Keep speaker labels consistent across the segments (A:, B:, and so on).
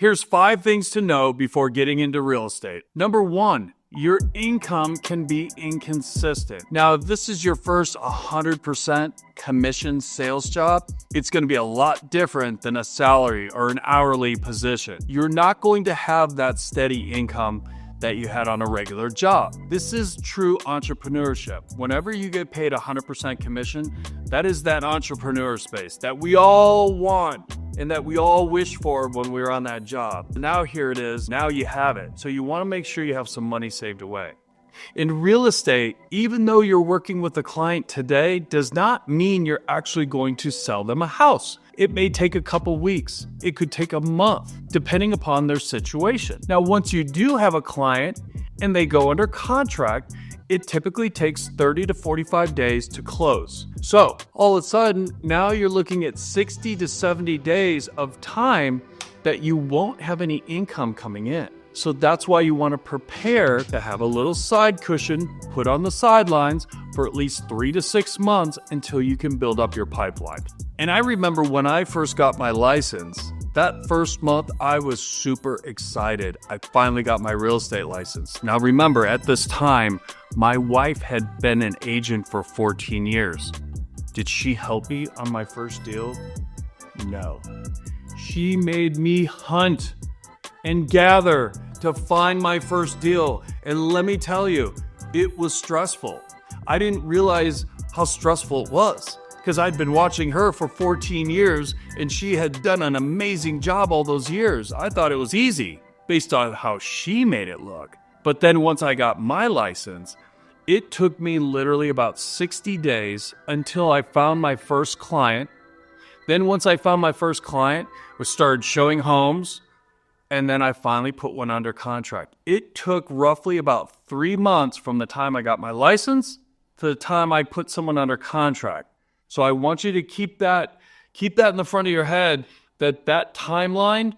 A: Here's 5 things to know before getting into real estate. Number 1, your income can be inconsistent. Now, if this is your first 100% commission sales job, it's going to be a lot different than a salary or an hourly position. You're not going to have that steady income that you had on a regular job. This is true entrepreneurship. Whenever you get paid 100% commission, that is that entrepreneur space that we all want and that we all wish for when we were on that job. Now here it is, now you have it. So you want to make sure you have some money saved away. In real estate, even though you're working with a client today, does not mean you're actually going to sell them a house. It may take a couple weeks. It could take a month, depending upon their situation. Now, once you do have a client and they go under contract, it typically takes 30 to 45 days to close. So all of a sudden, now you're looking at 60 to 70 days of time that you won't have any income coming in. So that's why you want to prepare to have a little side cushion put on the sidelines for at least 3 to 6 months until you can build up your pipeline. And I remember when I first got my license, that first month I was super excited. I finally got my real estate license. Now remember, at this time, my wife had been an agent for 14 years. Did she help me on my first deal? No. She made me hunt and gather to find my first deal. And let me tell you, it was stressful. I didn't realize how stressful it was because I'd been watching her for 14 years and she had done an amazing job all those years. I thought it was easy based on how she made it look. But then once I got my license, it took me literally about 60 days until I found my first client. Then once I found my first client, we started showing homes, and then I finally put one under contract. It took roughly about 3 months from the time I got my license to the time I put someone under contract. So I want you to keep that in the front of your head, that timeline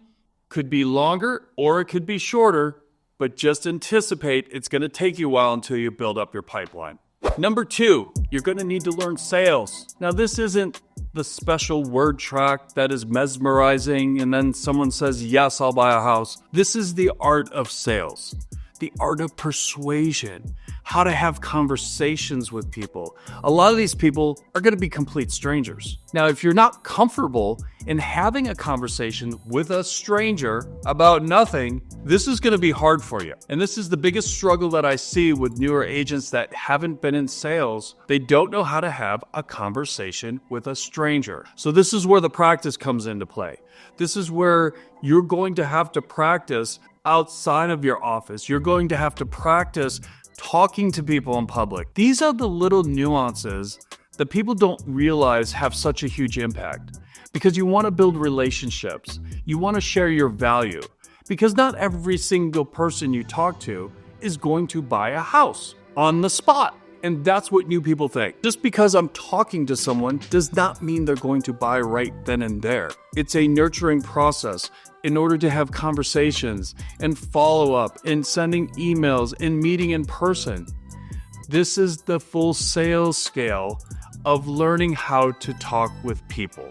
A: could be longer or it could be shorter, but just anticipate it's going to take you a while until you build up your pipeline. Number 2, you're going to need to learn sales. Now, this isn't the special word track that is mesmerizing and then someone says, yes, I'll buy a house. This is the art of sales, the art of persuasion, how to have conversations with people. A lot of these people are going to be complete strangers. Now, if you're not comfortable in having a conversation with a stranger about nothing, this is going to be hard for you. And this is the biggest struggle that I see with newer agents that haven't been in sales. They don't know how to have a conversation with a stranger. So this is where the practice comes into play. This is where you're going to have to practice outside of your office. You're going to have to practice talking to people in public. These are the little nuances that people don't realize have such a huge impact, because you want to build relationships. You want to share your value, because not every single person you talk to is going to buy a house on the spot. And that's what new people think. Just because I'm talking to someone does not mean they're going to buy right then and there. It's a nurturing process in order to have conversations and follow up and sending emails and meeting in person. This is the full sales scale of learning how to talk with people.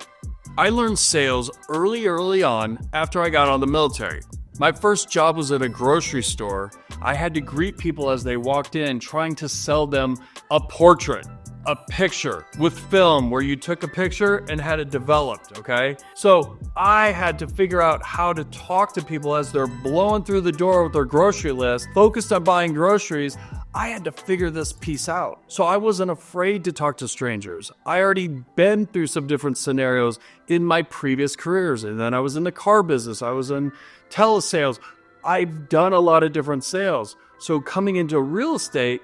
A: I learned sales early on after I got out of the military. My first job was at a grocery store. I had to greet people as they walked in, trying to sell them a portrait, a picture with film where you took a picture and had it developed, okay? So I had to figure out how to talk to people as they're blowing through the door with their grocery list, focused on buying groceries. I had to figure this piece out. So I wasn't afraid to talk to strangers. I already been through some different scenarios in my previous careers. And then I was in the car business. I was in telesales. I've done a lot of different sales. So coming into real estate,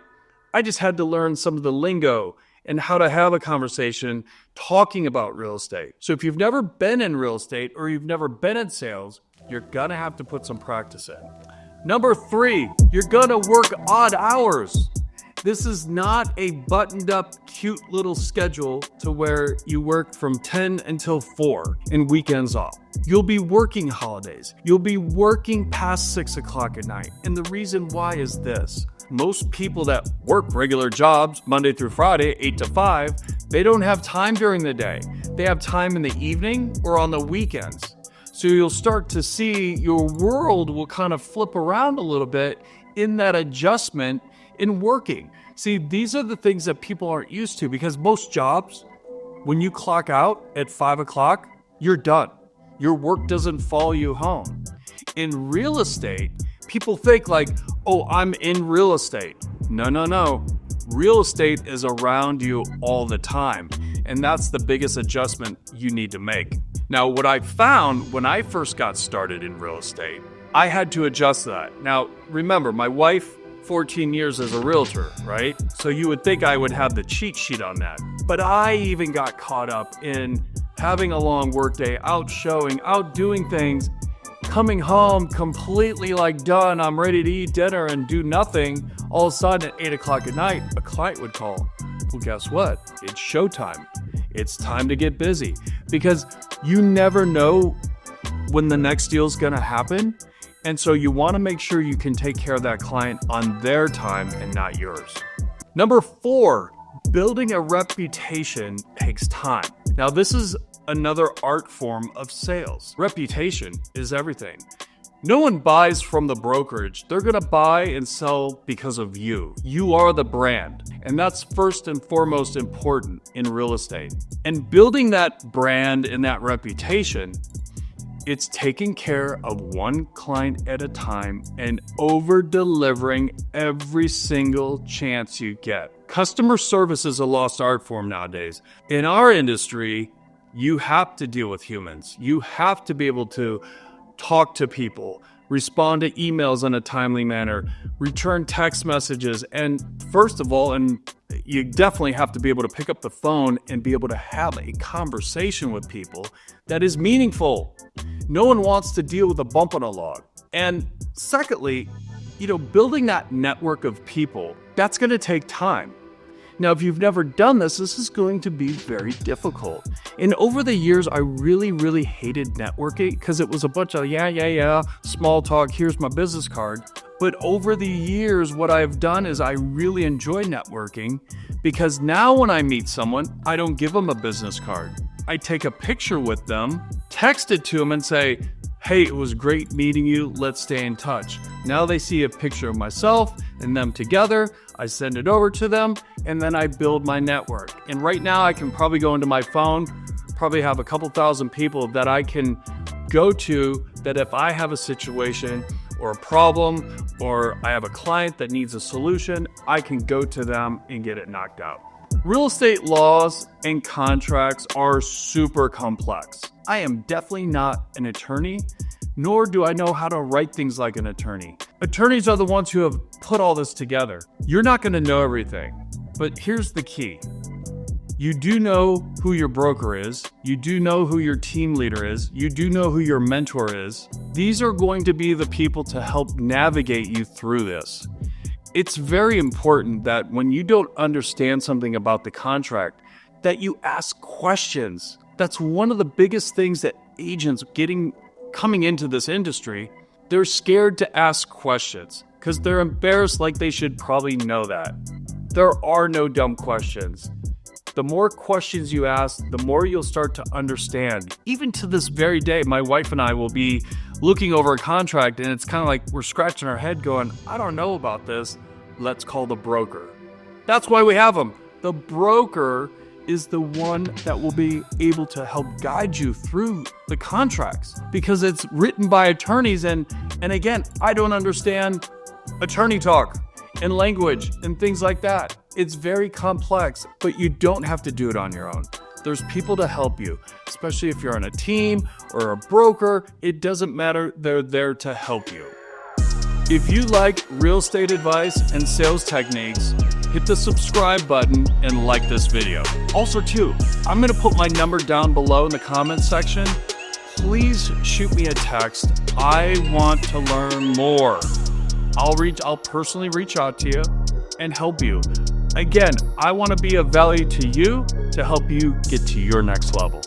A: I just had to learn some of the lingo and how to have a conversation talking about real estate. So if you've never been in real estate or you've never been in sales, you're gonna have to put some practice in. Number 3, you're gonna work odd hours. This is not a buttoned up, cute little schedule to where you work from 10 until 4 and weekends off. You'll be working holidays. You'll be working past 6 o'clock at night. And the reason why is this. Most people that work regular jobs, Monday through Friday, 8 to 5, they don't have time during the day. They have time in the evening or on the weekends. So you'll start to see your world will kind of flip around a little bit in that adjustment in working. See, these are the things that people aren't used to, because most jobs, when you clock out at 5 o'clock, you're done. Your work doesn't follow you home. In real estate, people think like, oh, I'm in real estate. No. Real estate is around you all the time. And that's the biggest adjustment you need to make. Now, what I found when I first got started in real estate, I had to adjust that. Now, remember, my wife, 14 years as a realtor, right? So you would think I would have the cheat sheet on that. But I even got caught up in having a long workday, out showing, out doing things, coming home completely like done, I'm ready to eat dinner and do nothing. All of a sudden at 8 o'clock at night, a client would call. Well, guess what? It's showtime. It's time to get busy, because you never know when the next deal is going to happen. And so you want to make sure you can take care of that client on their time and not yours. Number 4, building a reputation takes time. Now, this is another art form of sales. Reputation is everything. No one buys from the brokerage. They're going to buy and sell because of you. You are the brand. And that's first and foremost important in real estate. And building that brand and that reputation, it's taking care of one client at a time and over-delivering every single chance you get. Customer service is a lost art form nowadays. In our industry, you have to deal with humans. You have to be able to talk to people, respond to emails in a timely manner, return text messages, and first of all, and you definitely have to be able to pick up the phone and be able to have a conversation with people that is meaningful. No one wants to deal with a bump on a log. And secondly, building that network of people, that's going to take time. Now, if you've never done this, this is going to be very difficult. And over the years, I really hated networking because it was a bunch of small talk, here's my business card. But over the years, what I've done is I really enjoy networking, because now when I meet someone, I don't give them a business card. I take a picture with them, text it to them and say, hey, it was great meeting you, let's stay in touch. Now they see a picture of myself and them together, I send it over to them, and then I build my network. And right now I can probably go into my phone, probably have a couple thousand people that I can go to, that if I have a situation or a problem, or I have a client that needs a solution, I can go to them and get it knocked out. Real estate laws and contracts are super complex. I am definitely not an attorney, nor do I know how to write things like an attorney. Attorneys are the ones who have put all this together. You're not going to know everything, but here's the key. You do know who your broker is. You do know who your team leader is. You do know who your mentor is. These are going to be the people to help navigate you through this. It's very important that when you don't understand something about the contract, that you ask questions. That's one of the biggest things that agents coming into this industry, they're scared to ask questions because they're embarrassed, like they should probably know that. There are no dumb questions. The more questions you ask, the more you'll start to understand. Even to this very day, my wife and I will be looking over a contract and it's kind of like we're scratching our head going, I don't know about this. Let's call the broker. That's why we have them. The broker is the one that will be able to help guide you through the contracts because it's written by attorneys. And again, I don't understand attorney talk and language and things like that. It's very complex, but you don't have to do it on your own. There's people to help you, especially if you're on a team or a broker. It doesn't matter. They're there to help you. If you like real estate advice and sales techniques, hit the subscribe button and like this video. Also too, I'm going to put my number down below in the comments section. Please shoot me a text. I want to learn more. I'll personally reach out to you and help you. Again, I want to be of value to you to help you get to your next level.